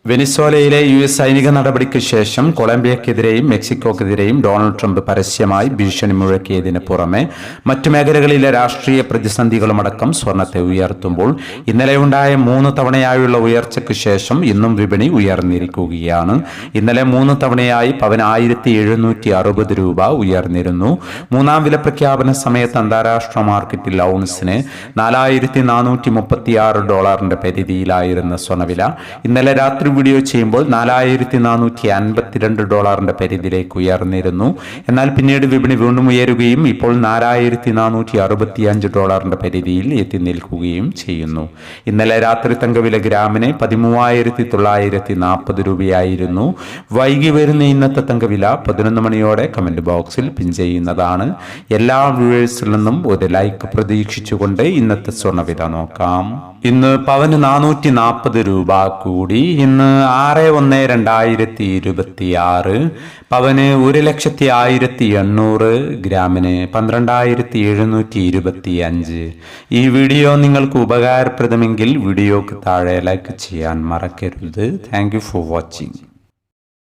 വെനിസ്വേലയിലെ US സൈനിക നടപടിക്ക് ശേഷം കൊളംബിയക്കെതിരെയും മെക്സിക്കോക്കെതിരെയും ഡൊണാൾഡ് ട്രംപ് പരസ്യമായി ഭീഷണി മുഴക്കിയതിന് പുറമെ മറ്റു മേഖലകളിലെ രാഷ്ട്രീയ പ്രതിസന്ധികളുമടക്കം സ്വർണത്തെ ഉയർത്തുമ്പോൾ ഇന്നലെയുണ്ടായ 3 തവണയായുള്ള ഉയർച്ചയ്ക്ക് ശേഷം ഇന്നും വിപണി ഉയർന്നിരിക്കുകയാണ്. ഇന്നലെ 3 തവണയായി പവന് 1760 രൂപ ഉയർന്നിരുന്നു. മൂന്നാം വില പ്രഖ്യാപന സമയത്ത് അന്താരാഷ്ട്ര മാർക്കറ്റിൽ ഔൺസിന് $4,436 പരിധിയിലായിരുന്ന സ്വർണ്ണവില ഇന്നലെ രാത്രി വീഡിയോ ചെയ്യുമ്പോൾ $4,452 പരിധിയിലേക്ക് ഉയർന്നിരുന്നു. എന്നാൽ പിന്നീട് വിപണി വീണ്ടും ഉയരുകയും ഇപ്പോൾ $4,465 പരിധിയിൽ എത്തി നിൽക്കുകയും ചെയ്യുന്നു. ഇന്നലെ രാത്രി തങ്കവില ഗ്രാമിന് 13,940 രൂപയായിരുന്നു. വൈകി വരുന്ന ഇന്നത്തെ തങ്കവില 11 മണിയോടെ കമന്റ് ബോക്സിൽ പിൻ ചെയ്യുന്നതാണ്. എല്ലാ വ്യൂവേഴ്സിൽ നിന്നും ഒരു ലൈക്ക് പ്രതീക്ഷിച്ചുകൊണ്ട് ഇന്നത്തെ സ്വർണ്ണവില നോക്കാം. ഇന്ന് പവന് 440 രൂപ കൂടി. ഇന്ന് 6/1/2026 പവന് 1,01,800, ഗ്രാമിന് 12,725. ഈ വീഡിയോ നിങ്ങൾക്ക് ഉപകാരപ്രദമെങ്കിൽ വീഡിയോക്ക് താഴെ ലൈക്ക് ചെയ്യാൻ മറക്കരുത്. Thank you for watching.